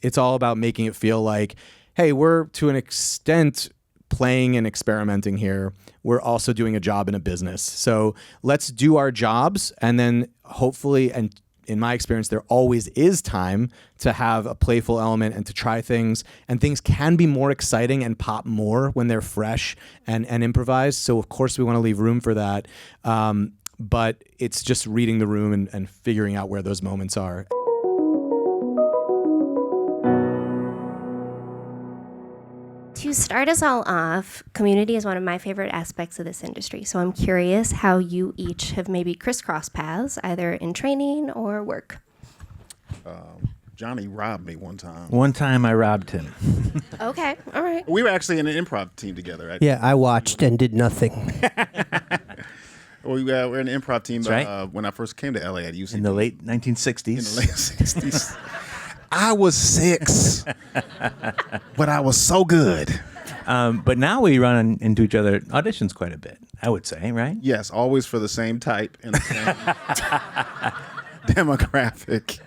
it's all about making it feel like, hey, we're to an extent playing and experimenting here. We're also doing a job in a business. So let's do our jobs, and then hopefully, and in my experience, there always is time to have a playful element and to try things. And things can be more exciting and pop more when they're fresh and improvised. So of course we want to leave room for that. But it's just reading the room and figuring out where those moments are. To start us all off, community is one of my favorite aspects of this industry. So I'm curious how you each have maybe crisscrossed paths, either in training or work. Johnny robbed me one time. One time I robbed him. Okay, all right. We were actually in an improv team together. Right? Yeah, I watched and did nothing. We were in an improv team right. when I first came to LA at UCB. In the late 1960s. In the late 60s. I was 6, but I was so good. But now we run into each other at auditions quite a bit, I would say, right? Yes, always for the same type and the same demographic.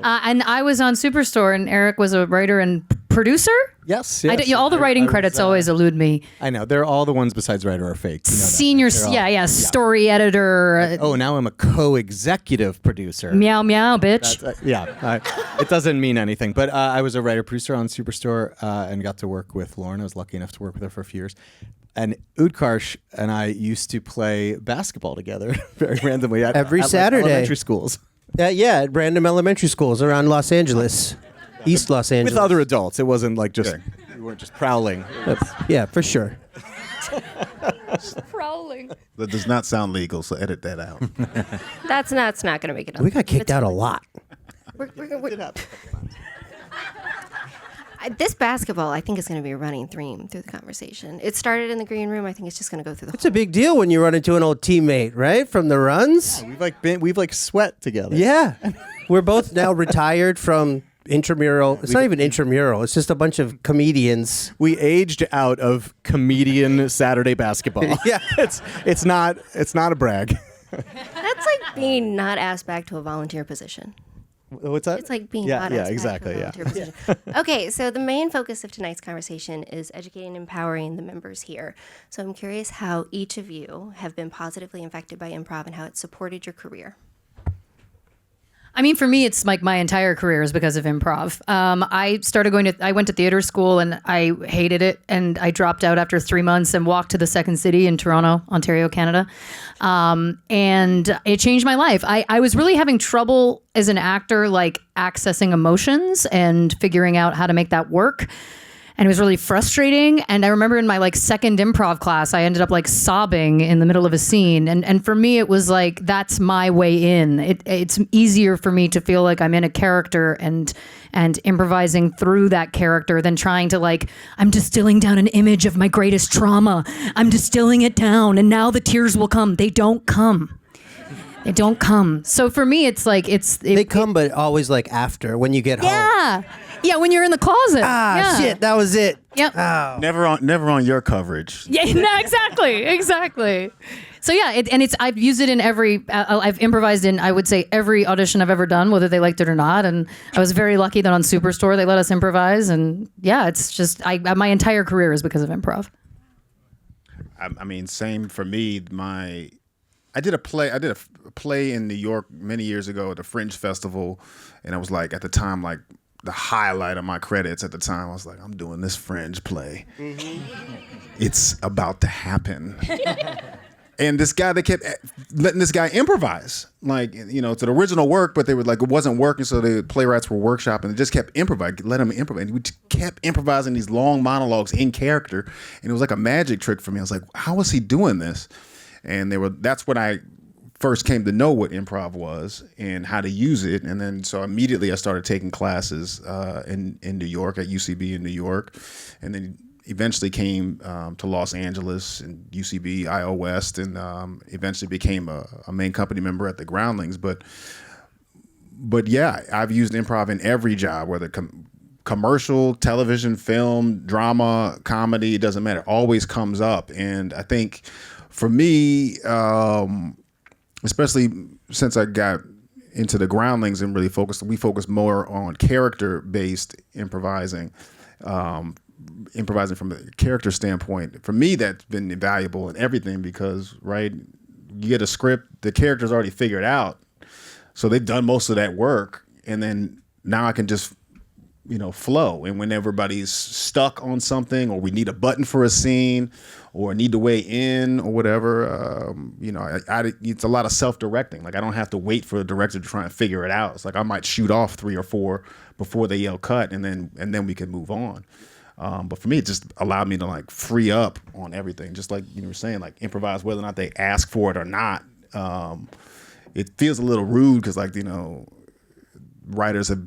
And I was on Superstore, and Eric was a writer and producer. Yes. All the writing credits always elude me. I know. They're all the ones besides writer are fake. You know that, Senior, right? story editor. Oh, now I'm a co-executive producer. Meow, meow, bitch. It doesn't mean anything. But I was a writer-producer on Superstore and got to work with Lauren. I was lucky enough to work with her for a few years. And Utkarsh and I used to play basketball together very randomly at Saturday. Like elementary schools. Yeah, at random elementary schools around Los Angeles, East Los Angeles. With other adults. It wasn't like just, we weren't just prowling. Yeah, for sure. Prowling. That does not sound legal, so edit that out. That's not going to make it up. We got kicked out a lot. This basketball, I think, is going to be a running theme through the conversation. It started in the green room. I think it's just going to go through the It's a big deal when you run into an old teammate, right? From the runs. Yeah, we've sweat together. Yeah. We're both now retired from intramural. It's not even intramural. It's just a bunch of comedians. We aged out of comedian Saturday basketball. Yeah. It's not a brag. That's like being not asked back to a volunteer position. What's that? It's like being yeah, exactly. exactly. Position. Okay, so the main focus of tonight's conversation is educating and empowering the members here. So I'm curious how each of you have been positively infected by improv and how it supported your career. I mean, for me, it's like my entire career is because of improv. I went to theater school and I hated it. And I dropped out after 3 months and walked to the second city in Toronto, Ontario, Canada. And it changed my life. I was really having trouble as an actor, like accessing emotions and figuring out how to make that work. And it was really frustrating. And I remember in my second improv class, I ended up sobbing in the middle of a scene. And for me, it was like, that's my way in. It's easier for me to feel like I'm in a character and improvising through that character than trying to I'm distilling down an image of my greatest trauma. I'm distilling it down and now the tears will come. They don't come. They don't come. So for me, it's they come, but always after when you get home. Yeah, when you're in the closet. Shit, that was it. Yep. Oh. Never on your coverage. Yeah, no, exactly. So yeah, I've used it in I've improvised in, I would say, every audition I've ever done, whether they liked it or not. And I was very lucky that on Superstore they let us improvise. And yeah, it's just my entire career is because of improv. I mean, same for me. I did a play in New York many years ago at the Fringe Festival, and I was at the time the highlight of my credits at the time. I was like, I'm doing this Fringe play. Mm-hmm. It's about to happen. And this guy, they kept letting this guy improvise. It's an original work, but they were it wasn't working, so the playwrights were workshopping and just kept improvising, let him improvise. And we kept improvising these long monologues in character, and it was like a magic trick for me. I was like, how is he doing this? And that's when I first came to know what improv was and how to use it. And then so immediately I started taking classes in New York at UCB in New York, and then eventually came to Los Angeles and UCB, IO West, and eventually became a main company member at the Groundlings. But yeah, I've used improv in every job, whether commercial, television, film, drama, comedy, it doesn't matter. It always comes up. And I think for me, especially since I got into the Groundlings and really we focus more on character-based improvising, improvising from a character standpoint. For me, that's been invaluable in everything because, right, you get a script, the character's already figured out, so they've done most of that work, and then now I can just, flow. And when everybody's stuck on something, or we need a button for a scene, or need to weigh in, or whatever, it's a lot of self-directing. Like I don't have to wait for the director to try and figure it out. It's like I might shoot off 3 or 4 before they yell cut, and then we can move on. But for me, it just allowed me to like free up on everything. Just like you were saying, like improvise whether or not they ask for it or not. It feels a little rude because writers have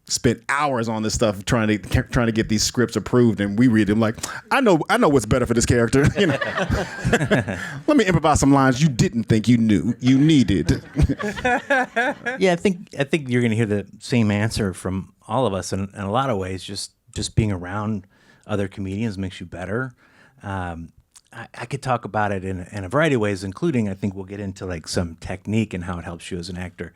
spent hours on this stuff trying to get these scripts approved, and we read them like, I know what's better for this character. Let me improvise some lines you didn't think you knew you needed. Yeah, I think you're going to hear the same answer from all of us in a lot of ways. Just being around other comedians makes you better. I could talk about it in a variety of ways, including I think we'll get into like some technique and how it helps you as an actor.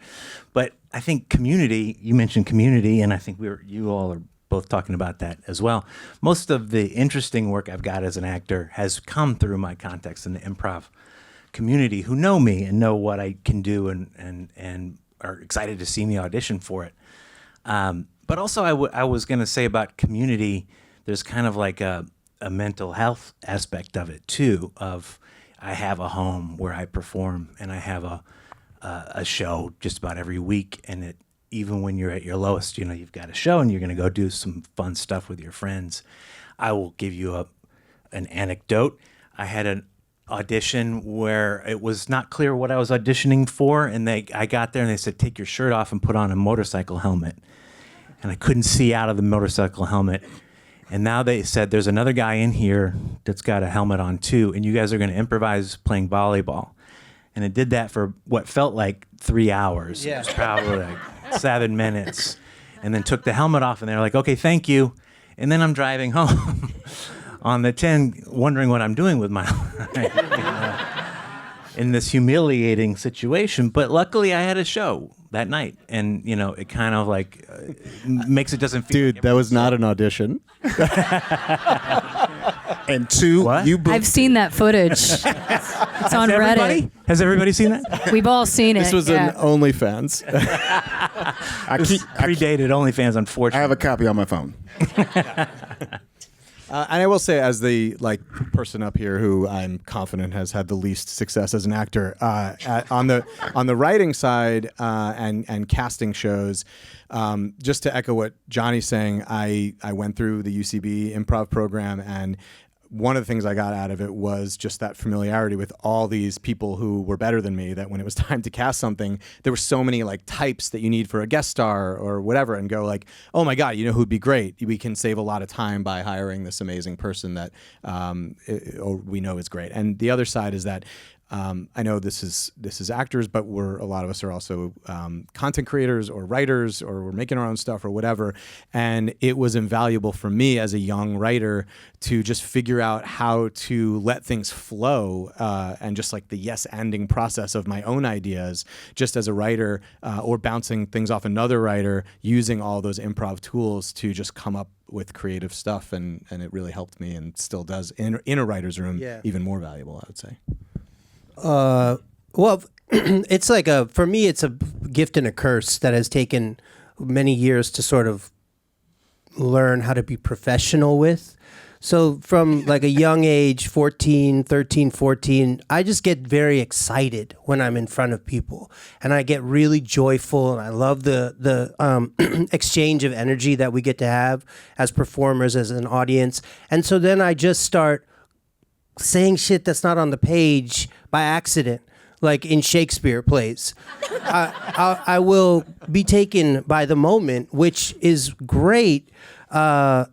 But I think community, you mentioned community, and I think you all are both talking about that as well. Most of the interesting work I've got as an actor has come through my context in the improv community, who know me and know what I can do and are excited to see me audition for it. But also I was going to say about community, there's kind of like a mental health aspect of it too, of I have a home where I perform, and I have a show just about every week, and even when you're at your lowest, you've got a show and you're going to go do some fun stuff with your friends. I will give you an anecdote. I had an audition where it was not clear what I was auditioning for, and I got there and they said, take your shirt off and put on a motorcycle helmet. And I couldn't see out of the motorcycle helmet. And now they said, there's another guy in here that's got a helmet on too, and you guys are going to improvise playing volleyball. And it did that for what felt like 3 hours. Yeah. It was probably like 7 minutes. And then took the helmet off, and they were like, okay, thank you. And then I'm driving home on the 10, wondering what I'm doing with my life. In this humiliating situation. But luckily I had a show that night, and it kind of like makes it doesn't feel Dude, that was not an audition. And 2, what? I've seen that footage. It's on Reddit. Has everybody seen that? We've all seen it. This was an OnlyFans. Predated OnlyFans, unfortunately. I have a copy on my phone. And I will say, as the person up here who I'm confident has had the least success as an actor, on the writing side and casting shows, just to echo what Johnny's saying, I went through the UCB improv program, and one of the things I got out of it was just that familiarity with all these people who were better than me, that when it was time to cast something, there were so many types that you need for a guest star or whatever, and go like, oh my God, who'd be great? We can save a lot of time by hiring this amazing person that we know is great. And the other side is that I know this is actors, but a lot of us are also content creators or writers, or we're making our own stuff or whatever. And it was invaluable for me as a young writer to just figure out how to let things flow, and just like the yes-anding process of my own ideas, just as a writer, or bouncing things off another writer, using all those improv tools to just come up with creative stuff. And it really helped me, and still does in a writer's room. Yeah. Even more valuable, I would say. Well, it's for me, it's a gift and a curse that has taken many years to sort of learn how to be professional with. So from a young age, 13, 14, I just get very excited when I'm in front of people, and I get really joyful, and I love the exchange of energy that we get to have as performers, as an audience. And so then I just start saying shit that's not on the page by accident, like in Shakespeare plays. I will be taken by the moment, which is great for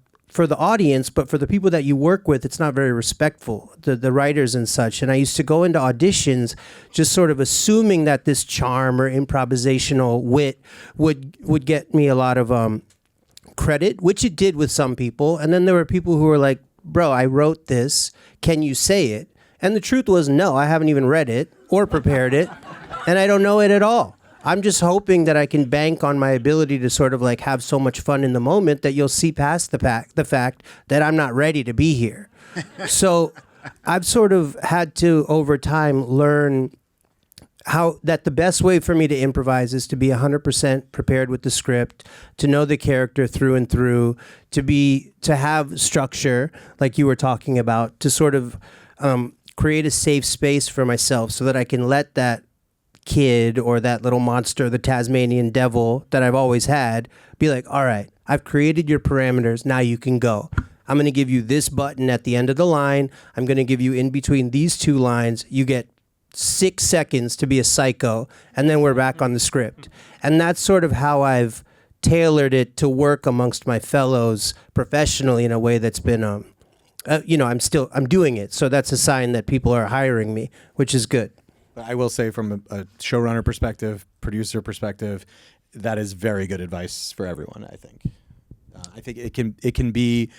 the audience, but for the people that you work with, it's not very respectful, the writers and such. And I used to go into auditions just sort of assuming that this charm or improvisational wit would get me a lot of credit, which it did with some people. And then there were people who were like, bro, I wrote this. Can you say it? And the truth was, no, I haven't even read it or prepared it, and I don't know it at all. I'm just hoping that I can bank on my ability to sort of like have so much fun in the moment that you'll see past the fact that I'm not ready to be here. So I've sort of had to, over time, learn how that the best way for me to improvise is to be 100% prepared with the script, to know the character through and through, to have structure, like you were talking about, to sort of create a safe space for myself so that I can let that kid or that little monster, the Tasmanian devil that I've always had, be like, all right, I've created your parameters. Now you can go. I'm going to give you this button at the end of the line. I'm going to give you in between these two lines. You get 6 seconds to be a psycho, and then we're back on the script. And that's sort of how I've tailored it to work amongst my fellows professionally in a way that's been, I'm doing it. So that's a sign that people are hiring me, which is good. I will say from a showrunner perspective, producer perspective, that is very good advice for everyone, I think. I think it can be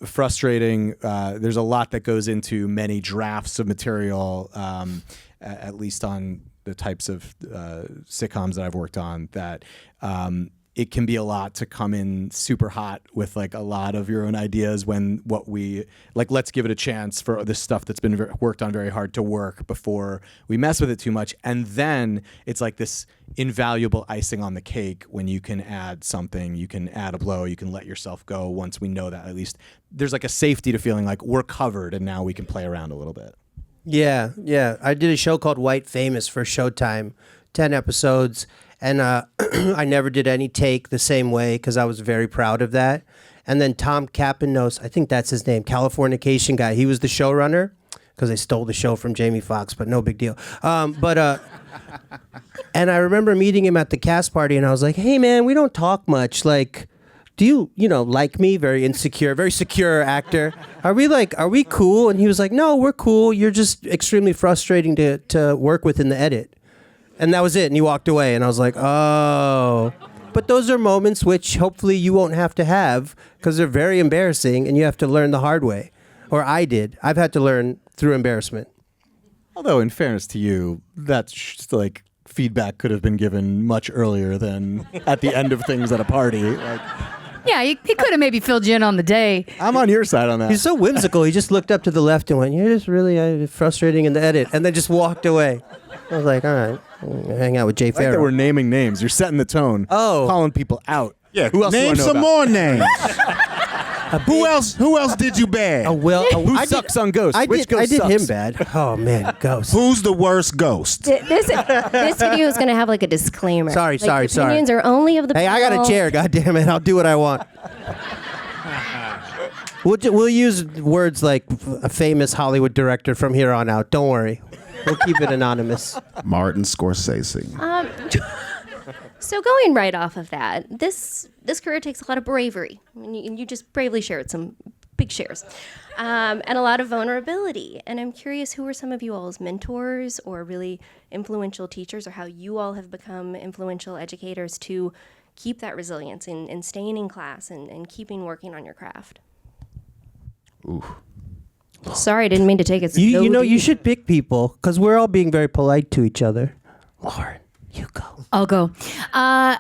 frustrating. There's a lot that goes into many drafts of material, at least on the types of sitcoms that I've worked on, that it can be a lot to come in super hot with like a lot of your own ideas when let's give it a chance for this stuff that's been worked on very hard to work before we mess with it too much. And then it's like this invaluable icing on the cake when you can add something, you can add a blow, you can let yourself go once we know that at least there's like a safety to feeling like we're covered and now we can play around a little bit. Yeah. I did a show called White Famous for Showtime, 10 episodes. And I never did any take the same way because I was very proud of that. And then Tom Kapanos, I think that's his name, Californication guy. He was the showrunner because they stole the show from Jamie Foxx, but no big deal. And I remember meeting him at the cast party, and I was like, "Hey, man, we don't talk much. Like, do you like me?" Very insecure, very secure actor. Are we cool? And he was like, "No, we're cool. You're just extremely frustrating to work with in the edit." And that was it. And he walked away. And I was like, oh. But those are moments which hopefully you won't have to have because they're very embarrassing and you have to learn the hard way. Or I did. I've had to learn through embarrassment. Although, in fairness to you, that's just like feedback could have been given much earlier than at the end of things at a party. Like, Yeah, he could have maybe filled you in on the day. I'm on your side on that. He's so whimsical. He just looked up to the left and went, "You're just really frustrating in the edit." And then just walked away. I was like, all right, hang out with Jay Like Farrow. that we're naming names. You're setting the tone. Oh. Calling people out. Yeah, Who else do I name know some about? more names. Who else did you bad? Who sucks on Ghost? Which Ghost I did sucks? him bad. Oh, man, Ghost. Who's the worst ghost? This video is going to have like a disclaimer. Sorry. Opinions are only of the Hey, I got a panel. chair, goddammit. I'll do what I want. We'll use words like a famous Hollywood director from here on out. Don't worry. We'll keep it anonymous. Martin Scorsese. So going right off of that, this career takes a lot of bravery. And you just bravely shared some big shares. And a lot of vulnerability. And I'm curious, who are some of you all's mentors or really influential teachers, or how you all have become influential educators to keep that resilience and staying in class and keeping working on your craft? Ooh. Sorry, I didn't mean to take it. You know, you should pick people because we're all being very polite to each other. Lauren, you go. I'll go. I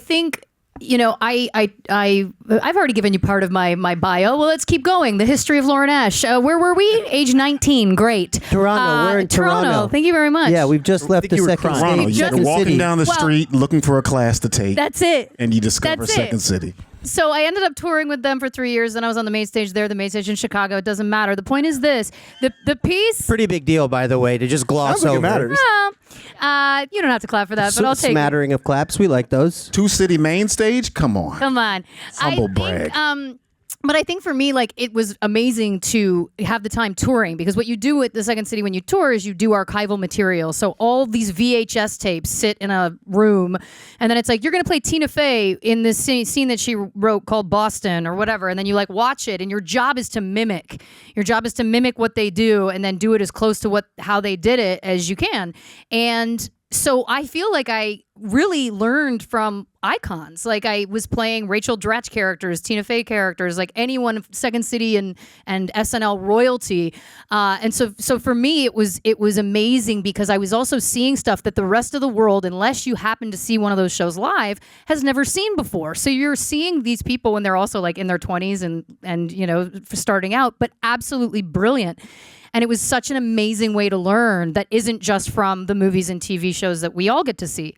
think, I've already given you part of my bio. Well, let's keep going. The history of Lauren Ash. Where were we? Age 19. Great. Toronto. We're in Toronto. Thank you very much. Yeah, we've just left the you were second crying. Toronto, city. you're Second walking city. down the street looking for a class to take. That's it. And you discover That's Second it. City. So I ended up touring with them for 3 years, and I was on the main stage there, the main stage in Chicago. It doesn't matter. The point is this: the piece. Pretty big deal, by the way, to just gloss Sounds like it over. matters. Well, you don't have to clap for that, but I'll take it. Smattering of claps. We like those. Two City main stage? Come on. Come on. Humble I think, brag. but I think for me, like, it was amazing to have the time touring, because what you do at the Second City when you tour is you do archival material. So all these VHS tapes sit in a room, and then it's like, you're going to play Tina Fey in this scene that she wrote called Boston or whatever, and then you like watch it, and your job is to mimic. Your job is to mimic what they do and then do it as close to how they did it as you can. And So I feel like I really learned from icons. Like I was playing Rachel Dratch characters, Tina Fey characters, like anyone Second City and SNL royalty. And so for me, it was amazing because I was also seeing stuff that the rest of the world, unless you happen to see one of those shows live, has never seen before. So you're seeing these people when they're also like in their 20s and you know, starting out, but absolutely brilliant. And it was such an amazing way to learn that isn't just from the movies and TV shows that we all get to see,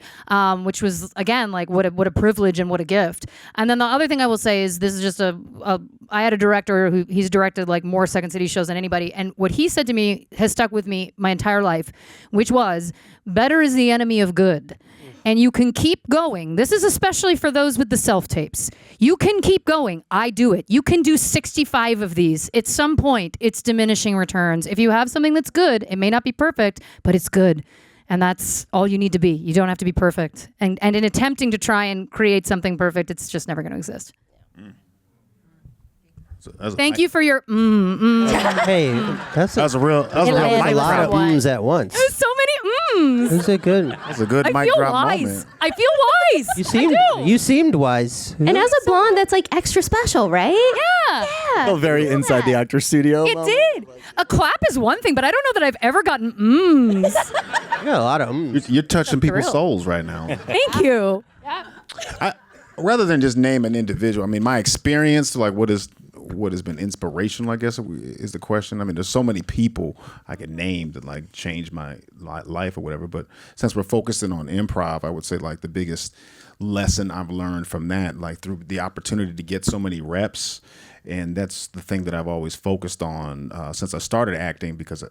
which was, again, like what a privilege and what a gift. And then the other thing I will say is this is just I had a director who he's directed like more Second City shows than anybody. And what he said to me has stuck with me my entire life, which was better is the enemy of good. And you can keep going. This is especially for those with the self-tapes. You can keep going. I do it. You can do 65 of these. At some point, it's diminishing returns. If you have something that's good, it may not be perfect, but it's good. And that's all you need to be. You don't have to be perfect. And in attempting to try and create something perfect, it's just never going to exist. Thank you for your Hey, That was a real a mic lot drop. of ums at once. There's so many That's a good. That's a good I mic feel drop wise. moment. I feel wise. You seemed wise. And as a blonde, that's like extra special, right? Yeah. Felt very inside the actor studio. It moment. did. A clap is one thing, but I don't know that I've ever gotten mms. You got a lot of ums. You're touching people's thrilled. souls right now. Thank you. Rather than just name an individual, I mean, my experience, like what has been inspirational, I guess, is the question. I mean, there's so many people I could name that like change my life or whatever. But since we're focusing on improv, I would say like the biggest lesson I've learned from that, like through the opportunity to get so many reps. And that's the thing that I've always focused on since I started acting, because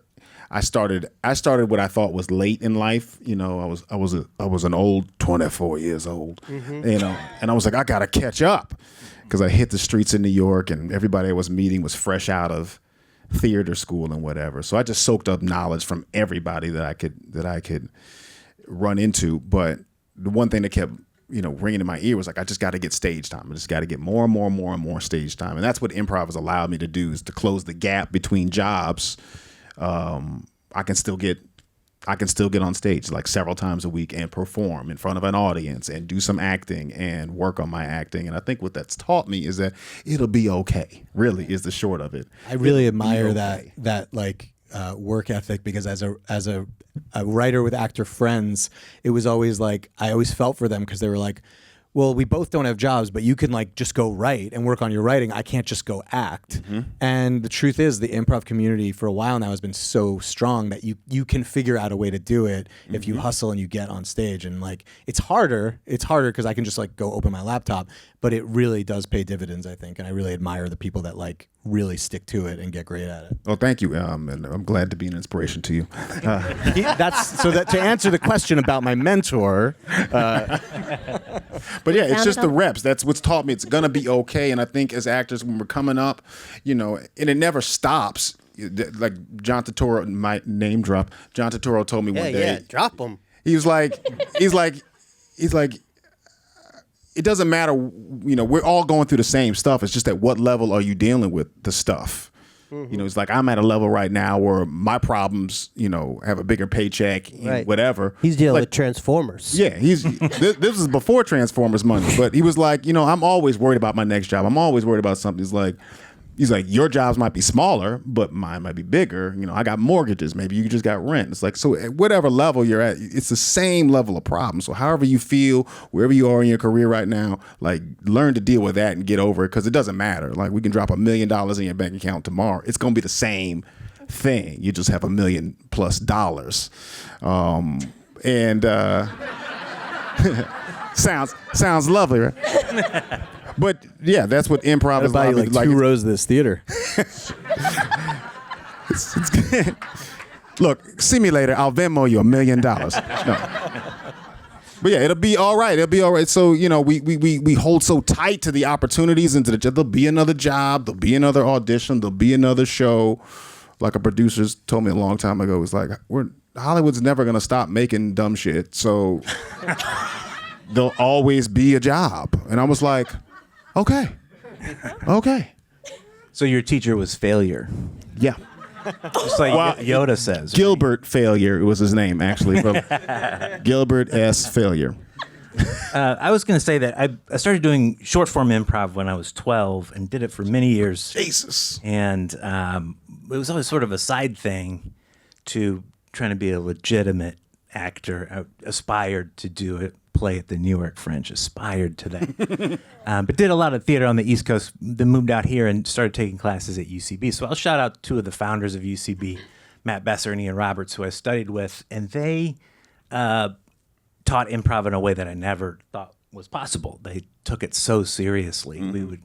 I started what I thought was late in life. You know, I was an old 24 years old, you know, and I was like, I gotta catch up, because I hit the streets in New York and everybody I was meeting was fresh out of theater school and whatever. So I just soaked up knowledge from everybody that I could run into. But the one thing that kept, you know, ringing in my ear was like, I just got to get stage time. I just got to get more and more and more and more stage time. And that's what improv has allowed me to do, is to close the gap between jobs. I can still get on stage like several times a week and perform in front of an audience and do some acting and work on my acting. And I think what that's taught me is that it'll be okay, really, is the short of it. I really It'll be admire okay. that like work ethic, because as a writer with actor friends, it was always like I always felt for them, because they were like, well, we both don't have jobs, but you can like just go write and work on your writing. I can't just go act. And the truth is, the improv community for a while now has been so strong that you can figure out a way to do it if you hustle and you get on stage. And like it's harder because I can just like go open my laptop, but it really does pay dividends, I think. And I really admire the people that like really stick to it and get great at it. Well, thank you. And I'm glad to be an inspiration to you. To answer the question about my mentor. But yeah, it's Found just it the on- reps. That's what's taught me. It's going to be okay. And I think as actors, when we're coming up, you know, and it never stops. Like John Turturro, my name drop, John Turturro told me one day. Yeah, drop them. He's like, it doesn't matter, you know, we're all going through the same stuff. It's just at what level are you dealing with the stuff? You know, it's like I'm at a level right now where my problems, you know, have a bigger paycheck, Right. whatever. He's dealing Like, with Transformers. yeah, this is before Transformers money, but he was like, you know, I'm always worried about my next job. I'm always worried about something. He's like, your jobs might be smaller, but mine might be bigger. You know, I got mortgages. Maybe you just got rent. It's like, so at whatever level you're at, it's the same level of problem. So however you feel, wherever you are in your career right now, like learn to deal with that and get over it, because it doesn't matter. Like we can drop $1 million in your bank account tomorrow. It's going to be the same thing. You just have $1 million+ dollars. Sounds lovely, right? But yeah, that's what improv is Buy you like. like 2 rows of this theater. Look, see me later. I'll Venmo you $1 million. No. But yeah, it'll be all right. It'll be all right. So, you know, we hold so tight to the opportunities and there'll be another job, there'll be another audition, there'll be another show. Like a producer told me a long time ago, it's like, Hollywood's never going to stop making dumb shit. So there'll always be a job. And I was like, okay. So your teacher was failure. Yeah. Just like Yoda says. Gilbert Failure was his name, actually. But Gilbert S. Failure. I was going to say that I started doing short form improv when I was 12 and did it for many years. Jesus. And it was always sort of a side thing to trying to be a legitimate actor. I aspired to do a play at the New York Fringe, aspired to that. But did a lot of theater on the East Coast, then moved out here and started taking classes at UCB. So I'll shout out two of the founders of UCB, Matt Besser and Ian Roberts, who I studied with. And they taught improv in a way that I never thought was possible. They took it so seriously. We would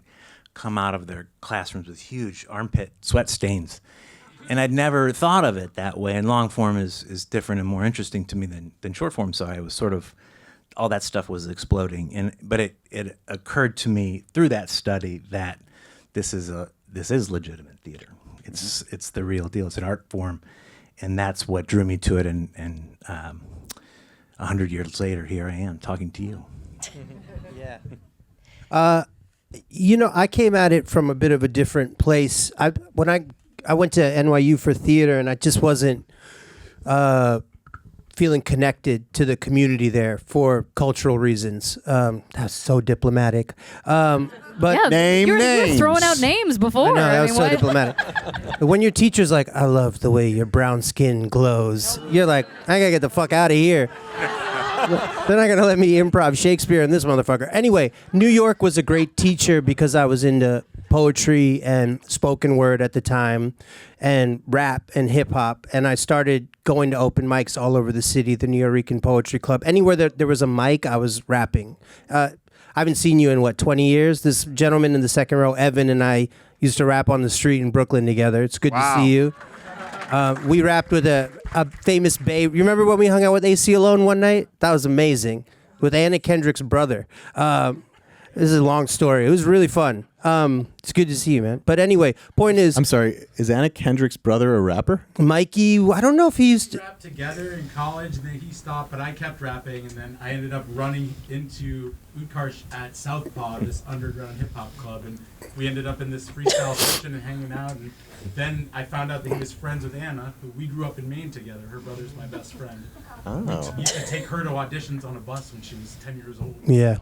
come out of their classrooms with huge armpit sweat stains. And I'd never thought of it that way. And long form is different and more interesting to me than short form. So I was sort of, all that stuff was exploding. But it occurred to me through that study that this is legitimate theater. It's the real deal. It's an art form. And that's what drew me to it. And 100 years later, here I am talking to you. Yeah. I came at it from a bit of a different place. When I went to NYU for theater, and I just wasn't feeling connected to the community there for cultural reasons. That's so diplomatic. But Name you were names. throwing out names before. I know, that was so why- diplomatic. But when your teacher's like, I love the way your brown skin glows, you're like, I gotta get the fuck out of here. They're not gonna let me improv Shakespeare and this motherfucker. Anyway, New York was a great teacher because I was into poetry and spoken word at the time and rap and hip hop. And I started going to open mics all over the city, the New Yorican Poetry Club. Anywhere that there was a mic, I was rapping. I haven't seen you in 20 years? This gentleman in the second row, Evan, and I used to rap on the street in Brooklyn together. It's good to see you. We rapped with a famous Bay. You remember when we hung out with AC Alone one night? That was amazing. With Anna Kendrick's brother. This is a long story. It was really fun. It's good to see you, man. But anyway, point is, I'm sorry, is Anna Kendrick's brother a rapper? Mikey, I don't know if he used to. We rapped together in college, and then he stopped, but I kept rapping, and then I ended up running into Utkarsh at Southpaw, this underground hip-hop club, and we ended up in this freestyle session and hanging out, and then I found out that he was friends with Anna, who we grew up in Maine together. Her brother's my best friend. Oh. We used to take her to auditions on a bus when she was 10 years old. Yeah.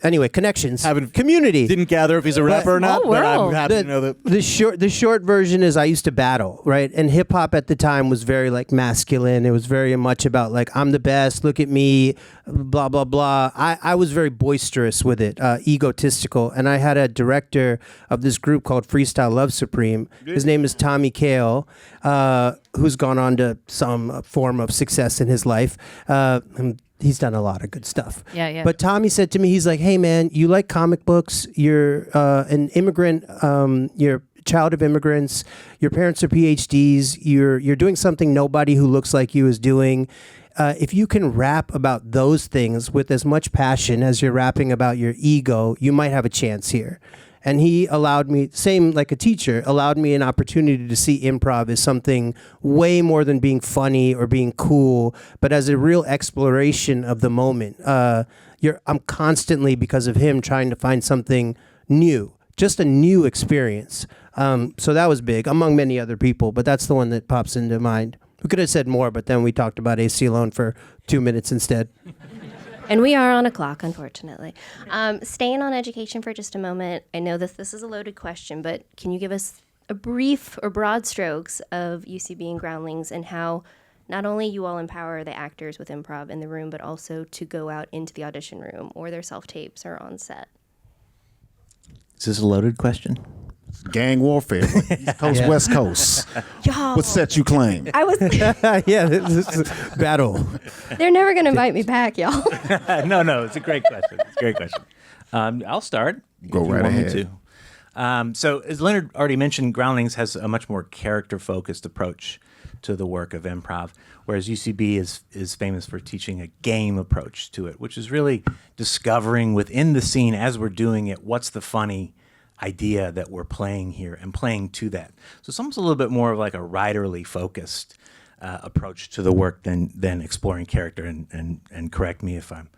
Anyway, connections, community. Didn't gather if he's a rapper or not, but I'm happy to know that. The short version is I used to battle, right? And hip hop at the time was very like masculine. It was very much about like, I'm the best, look at me, blah, blah, blah. I was very boisterous with it, egotistical. And I had a director of this group called Freestyle Love Supreme. His name is Tommy Kale, who's gone on to some form of success in his life. He's done a lot of good stuff. Yeah. But Tommy said to me, he's like, hey, man, you like comic books. You're an immigrant. You're a child of immigrants. Your parents are PhDs. You're doing something nobody who looks like you is doing. If you can rap about those things with as much passion as you're rapping about your ego, you might have a chance here. And he allowed me, same like a teacher, allowed me an opportunity to see improv as something way more than being funny or being cool, but as a real exploration of the moment. I'm constantly, because of him, trying to find something new, just a new experience. So that was big, among many other people, but that's the one that pops into mind. We could have said more, but then we talked about AC Alone for 2 minutes instead. And we are on a clock, unfortunately. Staying on education for just a moment, I know that this is a loaded question, but can you give us a brief or broad strokes of UCB and Groundlings and how not only you all empower the actors with improv in the room, but also to go out into the audition room or their self-tapes or on set? Is this a loaded question? Gang warfare. East Coast, West Coast. Y'all, What set you claim? I was. Yeah, this is battle. They're never gonna invite me back, y'all. No, it's a great question. It's a great question. I'll start. Go if you right want me ahead. to. So as Leonard already mentioned, Groundlings has a much more character-focused approach to the work of improv, whereas UCB is famous for teaching a game approach to it, which is really discovering within the scene as we're doing it, what's the funny idea that we're playing here and playing to that. So it's almost a little bit more of like a writerly focused approach to the work than exploring character. And correct me if I'm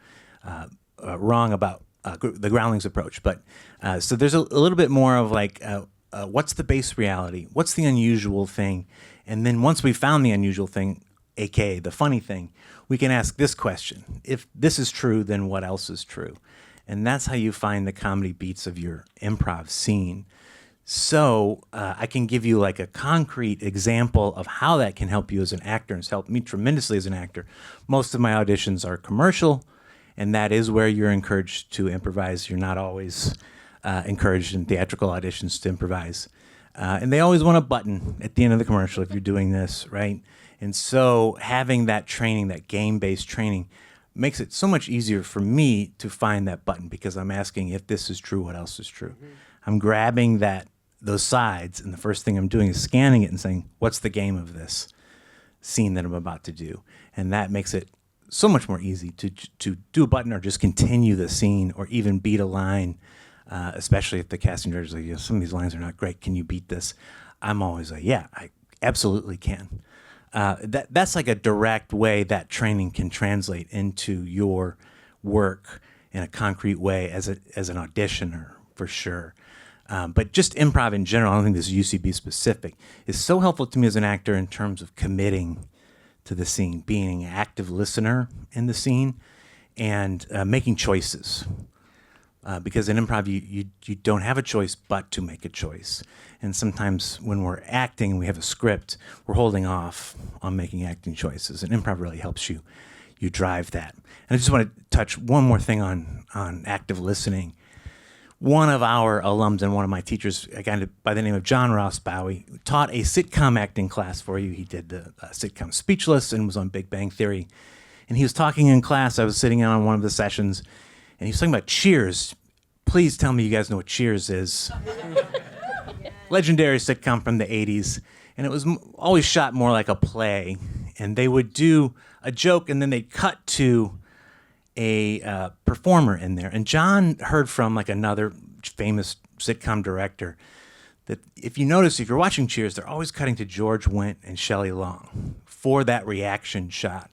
wrong about the Groundlings approach. But so there's a little bit more of like what's the base reality? What's the unusual thing? And then once we found the unusual thing, aka the funny thing, we can ask this question. If this is true, then what else is true? And that's how you find the comedy beats of your improv scene. So I can give you like a concrete example of how that can help you as an actor, and it's helped me tremendously as an actor. Most of my auditions are commercial, and that is where you're encouraged to improvise. You're not always encouraged in theatrical auditions to improvise. And they always want a button at the end of the commercial if you're doing this, right? And so having that training, that game-based training, makes it so much easier for me to find that button, because I'm asking, if this is true, what else is true? Mm-hmm. I'm grabbing those sides, and the first thing I'm doing is scanning it and saying, what's the game of this scene that I'm about to do? And that makes it so much more easy to do a button or just continue the scene or even beat a line, especially if the casting director is like, you know, some of these lines are not great. Can you beat this? I'm always like, yeah, I absolutely can. That's like a direct way that training can translate into your work in a concrete way as an auditioner, for sure. But just improv in general, I don't think this is UCB specific, is so helpful to me as an actor in terms of committing to the scene, being an active listener in the scene, and making choices. Because in improv, you don't have a choice but to make a choice. And sometimes when we're acting, we have a script, we're holding off on making acting choices. And improv really helps you drive that. And I just want to touch one more thing on active listening. One of our alums and one of my teachers, a guy by the name of John Ross Bowie, taught a sitcom acting class for you. He did the sitcom Speechless and was on Big Bang Theory. And he was talking in class. I was sitting in on one of the sessions, and he was talking about Cheers. Please tell me you guys know what Cheers is. Legendary sitcom from the 80s. And it was always shot more like a play. And they would do a joke, and then they'd cut to a performer in there. And John heard from like another famous sitcom director that if you notice, if you're watching Cheers, they're always cutting to George Wendt and Shelley Long for that reaction shot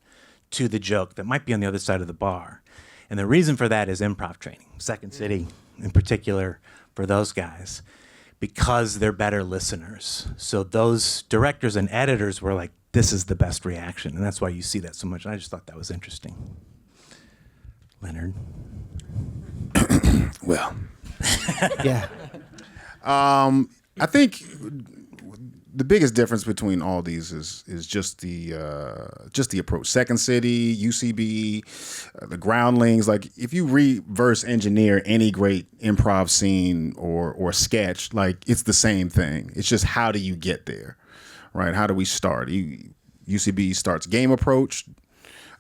to the joke that might be on the other side of the bar. And the reason for that is improv training, Second City in particular for those guys, because they're better listeners. So those directors and editors were like, this is the best reaction. And that's why you see that so much. And I just thought that was interesting. Leonard. Well, Yeah. I think the biggest difference between all these is just the approach. Second City, UCB, the Groundlings. Like if you reverse engineer any great improv scene or sketch, like it's the same thing. It's just how do you get there, right? How do we start? UCB starts game approach.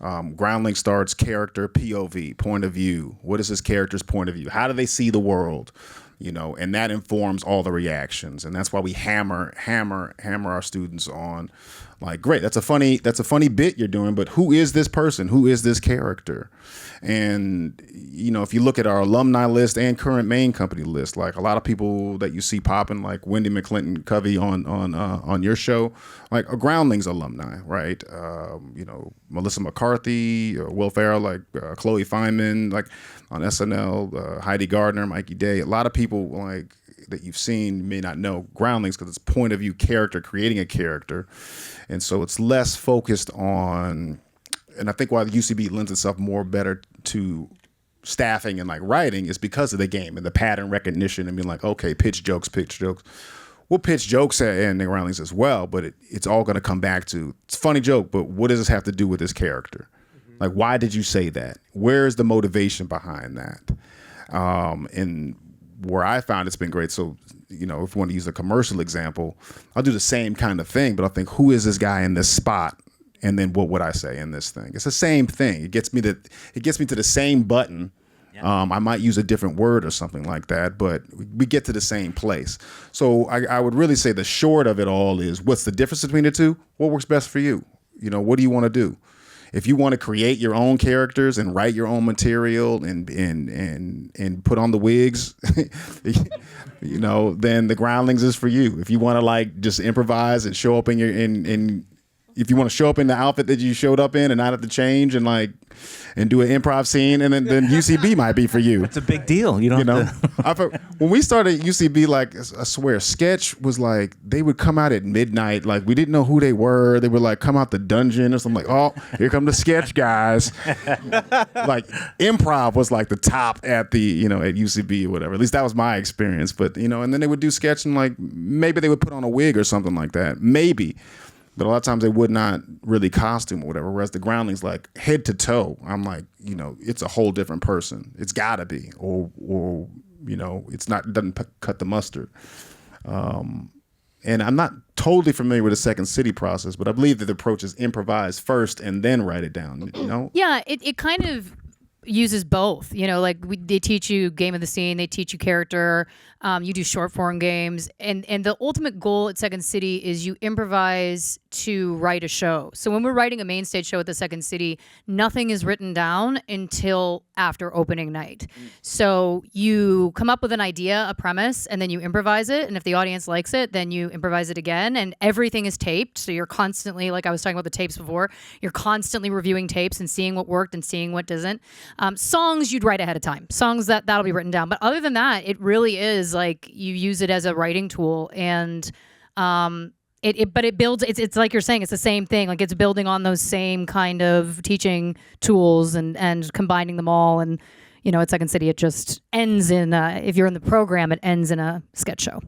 Groundling starts character, POV, point of view. What is this character's point of view? How do they see the world? You know, and that informs all the reactions. And that's why we hammer our students on, like, great, that's a funny bit you're doing, but who is this person? Who is this character? And, you know, if you look at our alumni list and current main company list, like a lot of people that you see popping, like Wendy McClinton Covey on your show, like a Groundlings alumni, right? You know, Melissa McCarthy, Will Ferrell, like Chloe Feynman, like on SNL, Heidi Gardner, Mikey Day. A lot of people like that you've seen may not know Groundlings because it's point of view character, creating a character. And so it's less focused on, and I think why the UCB lends itself more better to staffing and like writing is because of the game and the pattern recognition and being like, okay, pitch jokes. We'll pitch jokes in the Groundlings as well, but it's all going to come back to, it's a funny joke, but what does this have to do with this character? Mm-hmm. Like, why did you say that? Where's the motivation behind that? And where I found it's been great. So, you know, if you want to use a commercial example, I'll do the same kind of thing, but I'll think, who is this guy in this spot? And then what would I say in this thing? It's the same thing. It gets me to the same button. Yeah. I might use a different word or something like that, but we get to the same place. So I would really say the short of it all is, what's the difference between the two? What works best for you? You know, what do you want to do? If you want to create your own characters and write your own material and put on the wigs, you know, then the Groundlings is for you. If you want to like just improvise and show up in if you want to show up in the outfit that you showed up in and not have to change and do an improv scene, and then UCB might be for you. It's a big deal. You don't have to. When we started UCB, like, I swear, sketch was like, they would come out at midnight. Like, we didn't know who they were. They would like come out the dungeon or something, like, oh, here come the sketch guys. Like, improv was like the top at the, at UCB or whatever. At least that was my experience. But, and then they would do sketch and like, maybe they would put on a wig or something like that. Maybe. But a lot of times they would not really costume or whatever. Whereas the Groundlings, like, head to toe, I'm like, it's a whole different person. It's gotta be, or it's not. It doesn't cut the mustard. And I'm not totally familiar with the Second City process, but I believe that the approach is improvise first and then write it down. Yeah, it kind of uses both. They teach you game of the scene, they teach you character. You do short form games, and the ultimate goal at Second City is you improvise to write a show. So when we're writing a main stage show at the Second City, nothing is written down until after opening night. So you come up with an idea, a premise, and then you improvise it. And if the audience likes it, then you improvise it again. And everything is taped. So you're constantly, like I was talking about the tapes before, you're constantly reviewing tapes and seeing what worked and seeing what doesn't. Songs you'd write ahead of time. Songs that'll be written down. But other than that, it really is like you use it as a writing tool, and it builds. It's like you're saying, it's the same thing. Like, it's building on those same kind of teaching tools and combining them all. And at Second City, it just ends in if you're in the program, it ends in a sketch show.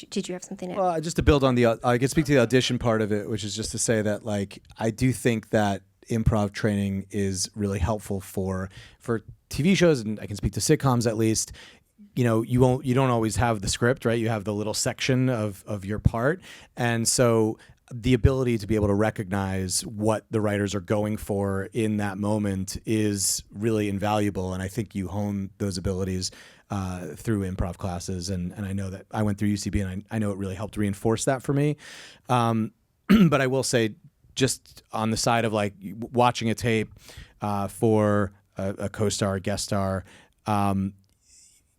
Did you have something to add? Well, just to build on I could speak to the audition part of it, which is just to say that, like, I do think that improv training is really helpful for TV shows, and I can speak to sitcoms at least. You don't always have the script, right? You have the little section of your part. And so the ability to be able to recognize what the writers are going for in that moment is really invaluable. And I think you hone those abilities through improv classes. And I know that I went through UCB, and I know it really helped reinforce that for me. But I will say, just on the side of like watching a tape for a co-star, a guest star,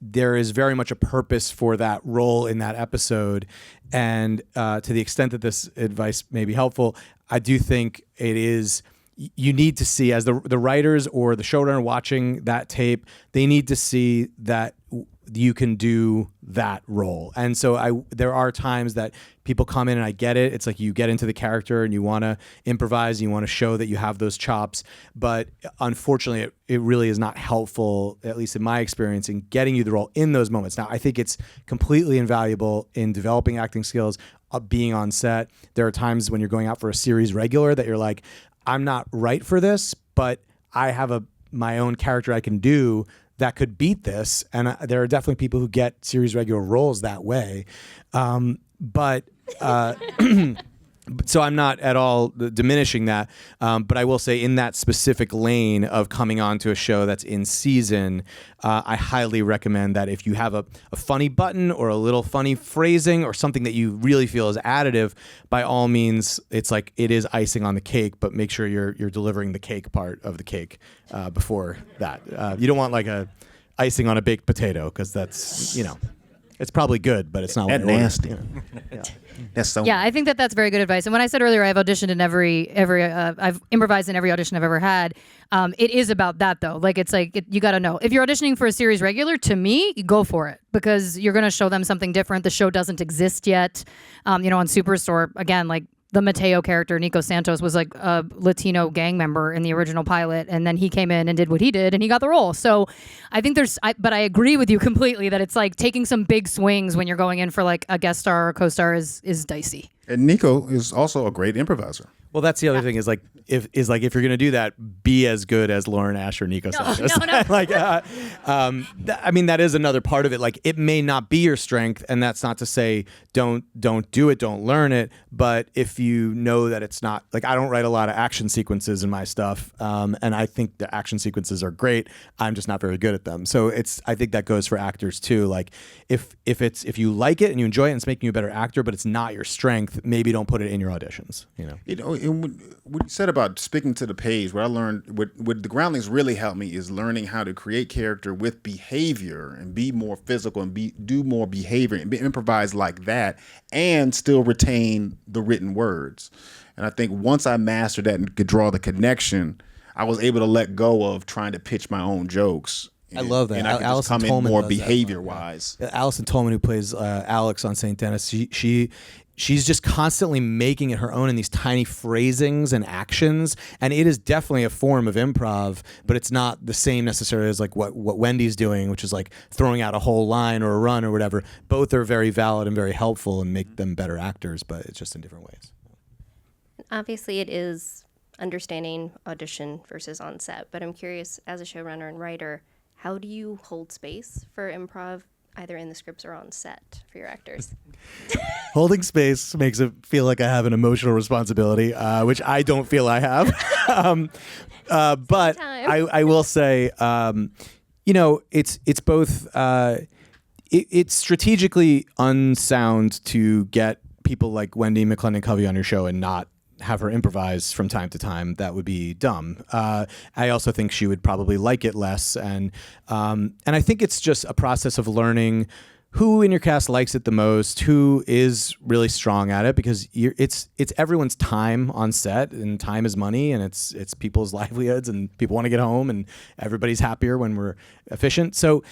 there is very much a purpose for that role in that episode. And to the extent that this advice may be helpful, I do think it is, you need to see, as the writers or the showrunner watching that tape, they need to see that you can do that role. And so there are times that people come in, and I get it. It's like you get into the character and you want to improvise, and you want to show that you have those chops. But unfortunately, it really is not helpful, at least in my experience, in getting you the role in those moments. Now, I think it's completely invaluable in developing acting skills, being on set. There are times when you're going out for a series regular that you're like, I'm not right for this, but I have my own character I can do that could beat this. And there are definitely people who get series regular roles that way. So I'm not at all diminishing that. But I will say, in that specific lane of coming on to a show that's in season, I highly recommend that if you have a funny button or a little funny phrasing or something that you really feel is additive, by all means, it's like it is icing on the cake, but make sure you're delivering the cake part of the cake before that. You don't want like a icing on a baked potato, because that's, it's probably good, but it's not that nasty. Yeah. That's so. Yeah, I think that's very good advice. And when I said earlier, I've auditioned in I've improvised in every audition I've ever had. It is about that though. Like, it's like you got to know if you're auditioning for a series regular. To me, go for it, because you're going to show them something different. The show doesn't exist yet. On Superstore, again, like, the Mateo character, Nico Santos, was like a Latino gang member in the original pilot, and then he came in and did what he did, and he got the role. So I think but I agree with you completely that it's like taking some big swings when you're going in for like a guest star or co-star is dicey. And Nico is also a great improviser. Well, that's the other thing, is like if you're going to do that, be as good as Lauren Ash or Nico Santos. No. Like, I mean, that is another part of it. Like, it may not be your strength, and that's not to say don't do it, don't learn it. But if you know that it's not, like, I don't write a lot of action sequences in my stuff, and I think the action sequences are great. I'm just not very good at them. So I think that goes for actors too. Like, if you like it and you enjoy it and it's making you a better actor, but it's not your strength, maybe don't put it in your auditions. what you said about sticking to the page, what I learned, what the Groundlings really helped me is learning how to create character with behavior and be more physical and do more behavior and improvise like that and still retain the written words. And I think once I mastered that and could draw the connection, I was able to let go of trying to pitch my own jokes. I love that. And I could just Allison come in Tolman more does that. behavior-wise. Allison Tolman, who plays Alex on St. Dennis, she's just constantly making it her own in these tiny phrasings and actions, and it is definitely a form of improv, but it's not the same necessarily as like what Wendy's doing, which is like throwing out a whole line or a run or whatever. Both are very valid and very helpful and make them better actors, but it's just in different ways. Obviously, it is understanding audition versus on set, but I'm curious, as a showrunner and writer, how do you hold space for improv either in the scripts or on set for your actors? Holding space makes it feel like I have an emotional responsibility, which I don't feel I have. But I will say, it's both. It's strategically unsound to get people like Wendy McLendon-Covey on your show and not have her improvise from time to time. That would be dumb. I also think she would probably like it less, and I think it's just a process of learning who in your cast likes it the most, who is really strong at it, because it's everyone's time on set, and time is money, and it's people's livelihoods, and people want to get home, and everybody's happier when we're efficient. So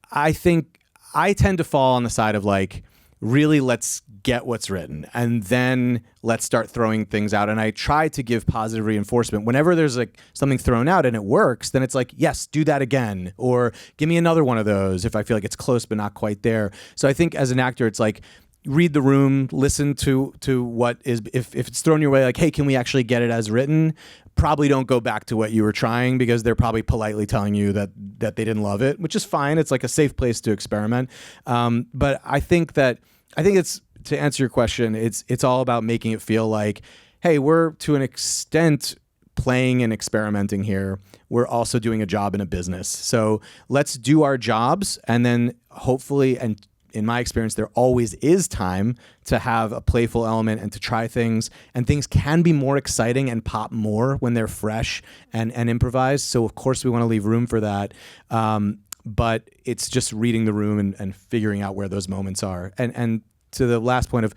I think I tend to fall on the side of like, really, let's get what's written and then let's start throwing things out. And I try to give positive reinforcement. Whenever there's like something thrown out and it works, then it's like, yes, do that again, or give me another one of those if I feel like it's close but not quite there. So I think as an actor, it's like, read the room, listen to what is, if it's thrown your way, like, hey, can we actually get it as written? Probably don't go back to what you were trying, because they're probably politely telling you that they didn't love it, which is fine. It's like a safe place to experiment. But I think it's, to answer your question, it's all about making it feel like, hey, we're to an extent playing and experimenting here. We're also doing a job in a business. So let's do our jobs, and then hopefully, and in my experience, there always is time to have a playful element and to try things, and things can be more exciting and pop more when they're fresh and improvised. So of course we want to leave room for that. But it's just reading the room and figuring out where those moments are. And to the last point of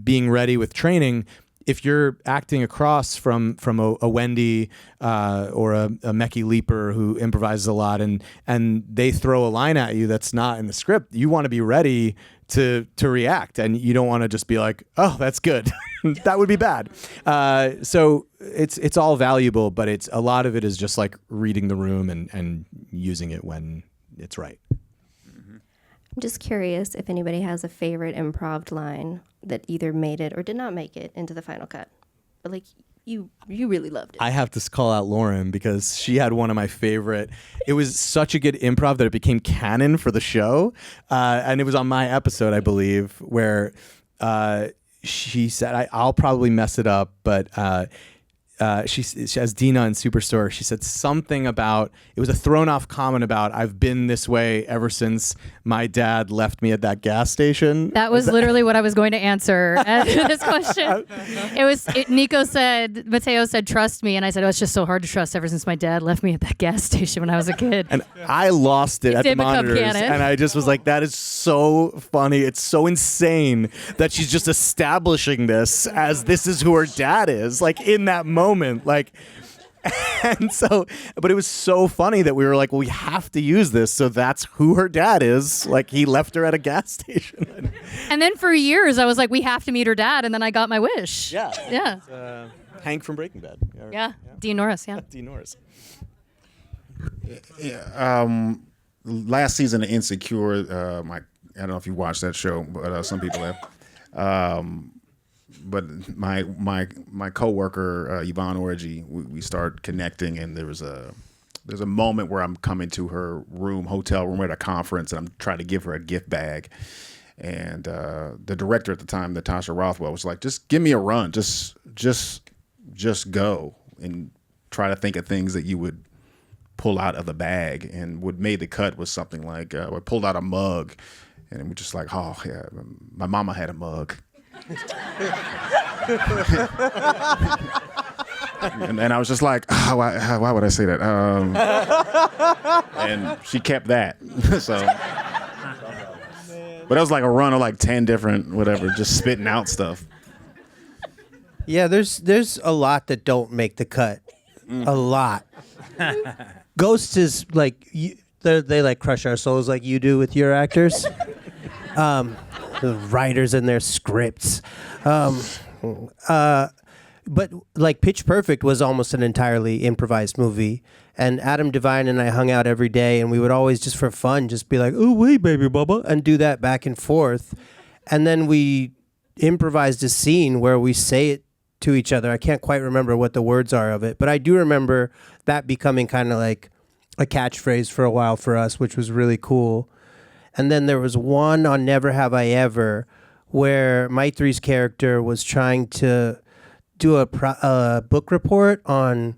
being ready with training, if you're acting across from a Wendy or a Mecky Leaper who improvises a lot, and they throw a line at you that's not in the script, you want to be ready to react, and you don't want to just be like, oh, that's good. That would be bad. So it's all valuable, but a lot of it is just like reading the room and using it when it's right. I'm just curious if anybody has a favorite improv line that either made it or did not make it into the final cut, but like you really loved it. I have to call out Lauren, because she had one of my favorite. It was such a good improv that it became canon for the show, and it was on my episode, I believe, where she said, I'll probably mess it up, but she has Dina in Superstore. She said something about, it was a thrown off comment about, I've been this way ever since my dad left me at that gas station. That was literally what I was going to answer this question. Mateo said, trust me. And I said, oh, it's just so hard to trust ever since my dad left me at that gas station when I was a kid. And I lost it at the monitors. And I just was like, that is so funny. It's so insane that she's just establishing this as this is who her dad is, like in that moment. Like, and so, but it was so funny that we were like, well, we have to use this. So that's who her dad is. Like, he left her at a gas station. And then for years, I was like, we have to meet her dad. And then I got my wish. Yeah. Yeah. Hank from Breaking Bad. Yeah. Dean Norris. Yeah. Dean Norris. Yeah. Last season of Insecure, I don't know if you watched that show, but some people have. But my coworker Yvonne Orgy, we start connecting, and there's a moment where I'm coming to her hotel room at a conference, and I'm trying to give her a gift bag, and the director at the time, Natasha Rothwell, was like, "Just give me a run, just go and try to think of things that you would pull out of the bag." And what made the cut was something like, I pulled out a mug, and we're just like, oh yeah, my mama had a mug. And I was just like, why would I say that? And she kept that. So, but it was like a run of like 10 different whatever, just spitting out stuff. Yeah, there's a lot that don't make the cut. A lot. Ghosts is like they like crush our souls like you do with your actors. The writers and their scripts. But like Pitch Perfect was almost an entirely improvised movie. And Adam Devine and I hung out every day, and we would always just for fun just be like, "Oh, wait, baby bubba," and do that back and forth. And then we improvised a scene where we say it to each other. I can't quite remember what the words are of it, but I do remember that becoming kind of like a catchphrase for a while for us, which was really cool. And then there was one on Never Have I Ever where Maitri's character was trying to do a book report on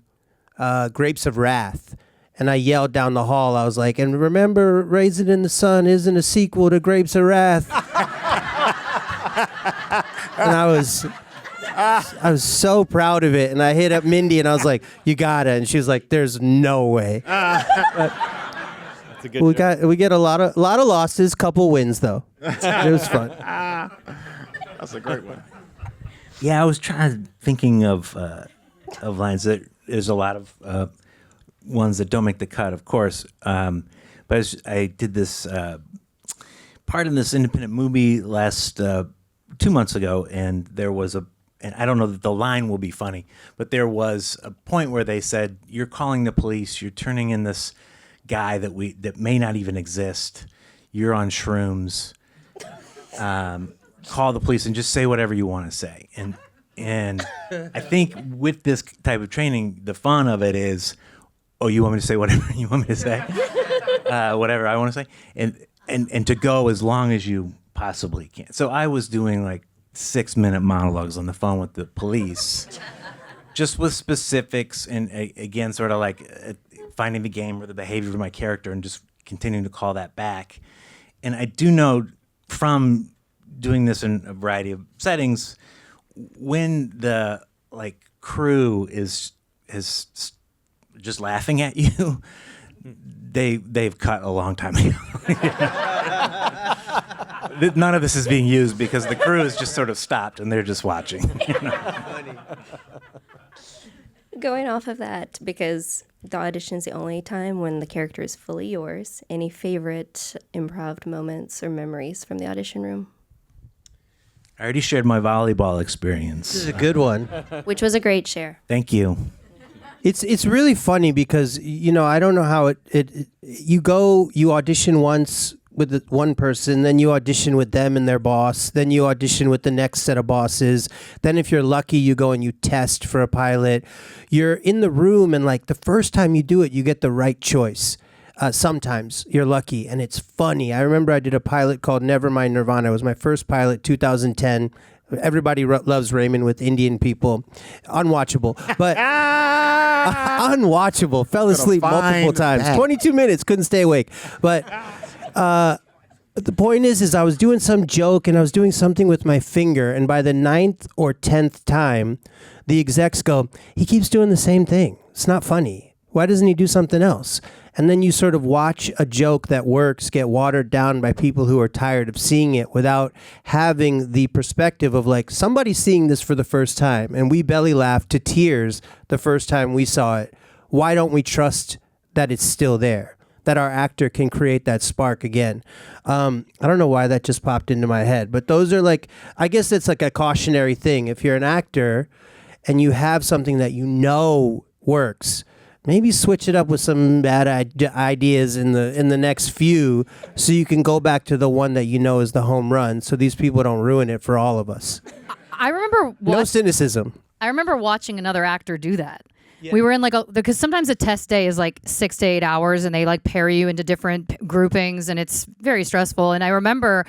Grapes of Wrath. And I yelled down the hall, I was like, and remember, Raisin in the Sun isn't a sequel to Grapes of Wrath. And I was so proud of it. And I hit up Mindy and I was like, you got it. And she was like, there's no way. We get a lot of losses, couple wins though. It was fun. That's a great one. Yeah, I was thinking of lines that there's a lot of ones that don't make the cut, of course. But I did this part in this independent movie last 2 months ago, and there was and I don't know that the line will be funny, but there was a point where they said, "You're calling the police. You're turning in this guy that may not even exist. You're on shrooms. Call the police and just say whatever you want to say." And I think with this type of training, the fun of it is, oh, you want me to say whatever you want me to say, whatever I want to say, and to go as long as you possibly can. So I was doing like 6-minute monologues on the phone with the police, just with specifics and again, sort of like finding the game or the behavior of my character and just continuing to call that back. And I do know from doing this in a variety of settings, when the like crew is just laughing at you, they've cut a long time ago. None of this is being used because the crew has just sort of stopped and they're just watching. Going off of that, because the audition is the only time when the character is fully yours, any favorite improv moments or memories from the audition room? I already shared my volleyball experience. This is a good one. Which was a great share. Thank you. It's really funny because, I don't know how you audition once with one person, then you audition with them and their boss, then you audition with the next set of bosses, then if you're lucky you go and you test for a pilot. You're in the room and like the first time you do it you get the right choice. Sometimes you're lucky and it's funny. I remember I did a pilot called Nevermind Nirvana. It was my first pilot, 2010. Everybody loves Raymond with Indian people. Unwatchable. But unwatchable. Fell asleep multiple times. 22 minutes, couldn't stay awake. But the point is I was doing some joke and I was doing something with my finger, and by the 9th or 10th time, the execs go, he keeps doing the same thing. It's not funny. Why doesn't he do something else? And then you sort of watch a joke that works get watered down by people who are tired of seeing it without having the perspective of like, somebody's seeing this for the first time and we belly laughed to tears the first time we saw it. Why don't we trust that it's still there, that our actor can create that spark again? I don't know why that just popped into my head, but those are like, I guess it's like a cautionary thing. If you're an actor and you have something that works, maybe switch it up with some bad ideas in the next few so you can go back to the one that is the home run so these people don't ruin it for all of us. I remember No cynicism. I remember watching another actor do that. Yeah. We were in because sometimes a test day is like 6 to 8 hours and they like pair you into different groupings and it's very stressful. And I remember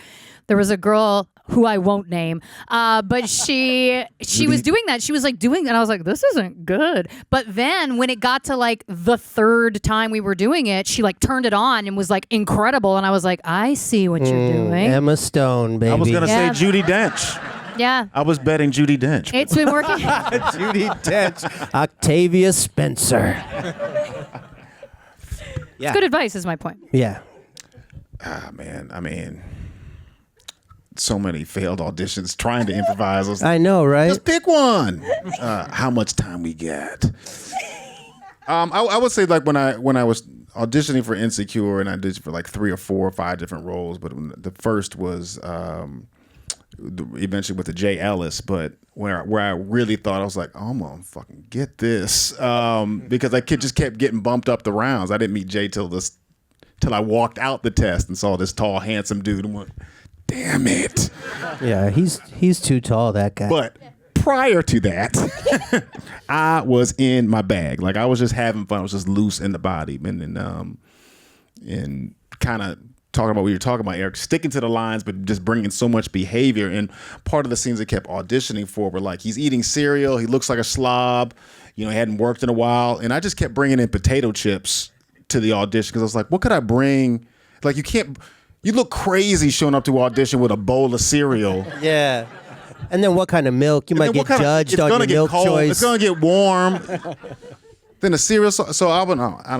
there was a girl who I won't name, but she was doing that. She was like doing that. And I was like, this isn't good. But then when it got to like the 3rd time we were doing it, she like turned it on and was like incredible. And I was like, I see what you're doing. Emma Stone, baby. I was going to say Judi Dench. Yeah. I was betting Judi Dench. It's been working. Judi Dench, Octavia Spencer. It's good advice, is my point. Yeah. Man, I mean, so many failed auditions trying to improvise. I know, right? Just pick one. How much time we get? I would say like when I was auditioning for Insecure, and I did for like 3 or 4 or 5 different roles, but the first was eventually with the Jay Ellis, but where I really thought, I was like, oh, I'm gonna fucking get this, because that kid just kept getting bumped up the rounds. I didn't meet Jay till I walked out the test and saw this tall, handsome dude and went, damn it. Yeah, he's too tall, that guy. But prior to that, I was in my bag. Like, I was just having fun. I was just loose in the body, and kind of talking about what you were talking about, Eric, sticking to the lines, but just bringing so much behavior. And part of the scenes I kept auditioning for were like, he's eating cereal, he looks like a slob, he hadn't worked in a while, and I just kept bringing in potato chips to the audition because I was like, what could I bring? Like, you look crazy showing up to audition with a bowl of cereal. Yeah. And then what kind of milk? You might get judged on your milk choice. It's gonna get warm. Then the cereal. So I don't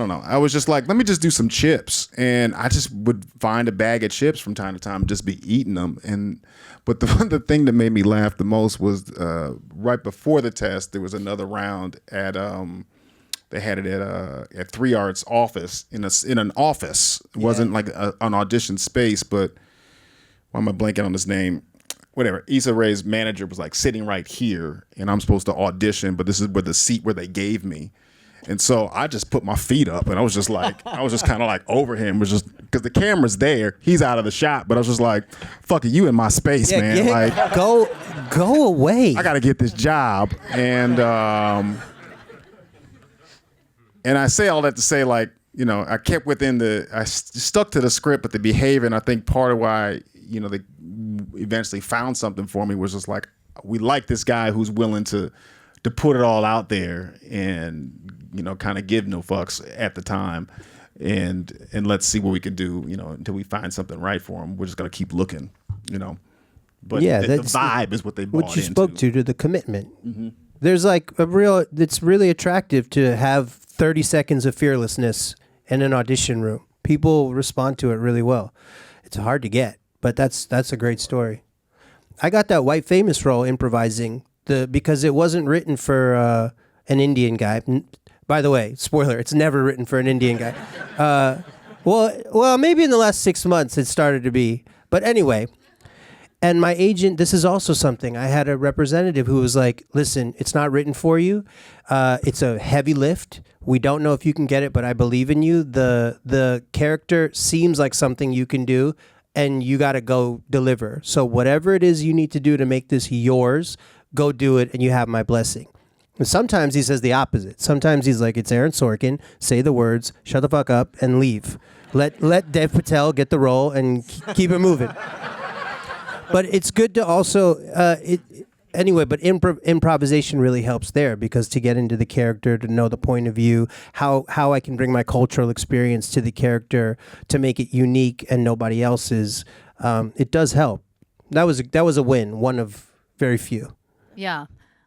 know. I was just like, let me just do some chips, and I just would find a bag of chips from time to time, and just be eating them. But the thing that made me laugh the most was right before the test, there was another round at they had it at 3 Arts office in an office. It wasn't like an audition space, but why am I blanking on his name? Whatever. Issa Rae's manager was like sitting right here, and I'm supposed to audition, but this is where the seat where they gave me. And so I just put my feet up, and I was just kind of like over him, was just because the camera's there, he's out of the shot, but I was just like, "Fuck you in my space, man! Like, go away. I got to get this job." And I say all that to say, like, I kept I stuck to the script, but the behavior, and I think part of why they eventually found something for me was just like, we like this guy who's willing to put it all out there and kind of give no fucks at the time, and let's see what we can do until we find something right for him. We're just gonna keep looking, but yeah, the vibe is what they bought what you into. spoke to the commitment. Mm-hmm. There's like it's really attractive to have 30 seconds of fearlessness in an audition room. People respond to it really well. It's hard to get, but that's a great story. I got that White Famous role improvising because it wasn't written for an Indian guy. By the way, spoiler, it's never written for an Indian guy. Well, maybe in the last 6 months it started to be. But anyway, and my agent, this is also something. I had a representative who was like, listen, it's not written for you. It's a heavy lift. We don't know if you can get it, but I believe in you. The character seems like something you can do, and you got to go deliver. So whatever it is you need to do to make this yours, go do it, and you have my blessing. And sometimes he says the opposite. Sometimes he's like, it's Aaron Sorkin, say the words, shut the fuck up, and leave. Let Dev Patel get the role and keep it moving. But it's good to also, but improvisation really helps there, because to get into the character, to know the point of view, how I can bring my cultural experience to the character to make it unique and nobody else's, it does help. That was a win, one of very few. Yeah.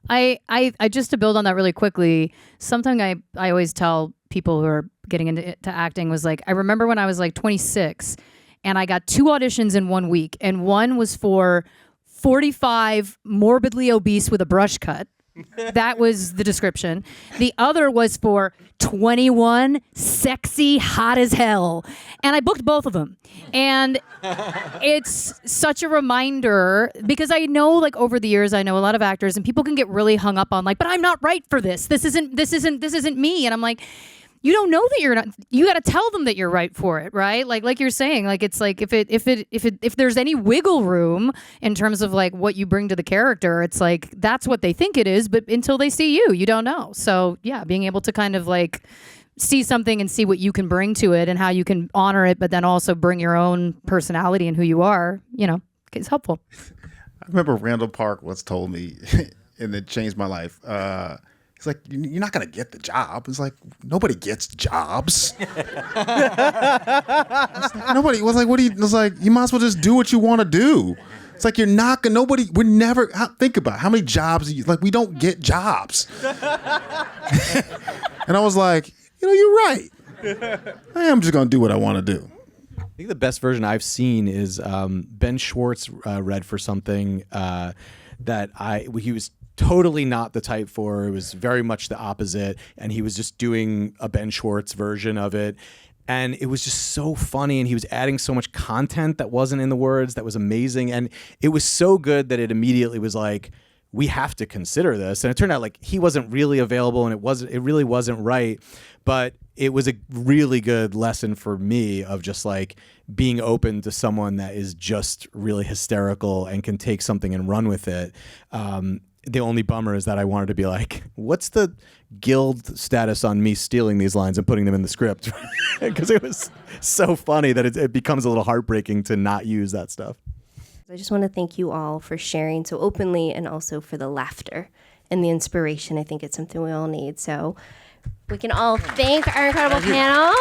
I just to build on that really quickly, something I always tell people who are getting into acting was like, I remember when I was like 26 and I got 2 auditions in 1 week, and one was for 45 morbidly obese with a brush cut. That was the description. The other was for 21 sexy, hot as hell. And I booked both of them. And it's such a reminder, because I know, like, over the years, I know a lot of actors, and people can get really hung up on, like, but I'm not right for this. This isn't me. And I'm like, you don't know that you're not. You got to tell them that you're right for it, right? Like you're saying, like, it's like if there's any wiggle room in terms of like what you bring to the character, it's like that's what they think it is, but until they see you, you don't know. So yeah, being able to kind of like see something and see what you can bring to it and how you can honor it, but then also bring your own personality and who you are, is helpful. I remember Randall Park once told me, and it changed my life. He's like, you're not going to get the job. It's like, nobody gets jobs. Nobody was like, what do you, it's like, you might as well just do what you want to do. It's like you're not gonna. We're never. Think about how many jobs. We don't get jobs. And I was like, you're right. I am just gonna do what I want to do. I think the best version I've seen is Ben Schwartz read for something that he was totally not the type for. It was very much the opposite, and he was just doing a Ben Schwartz version of it. And it was just so funny, and he was adding so much content that wasn't in the words that was amazing. And it was so good that it immediately was like, we have to consider this. And it turned out like he wasn't really available, and it really wasn't right. But it was a really good lesson for me of just like being open to someone that is just really hysterical and can take something and run with it. The only bummer is that I wanted to be like, what's the guild status on me stealing these lines and putting them in the script? Because it was so funny that it becomes a little heartbreaking to not use that stuff. I just want to thank you all for sharing so openly, and also for the laughter and the inspiration. I think it's something we all need. So we can all thank our incredible panel.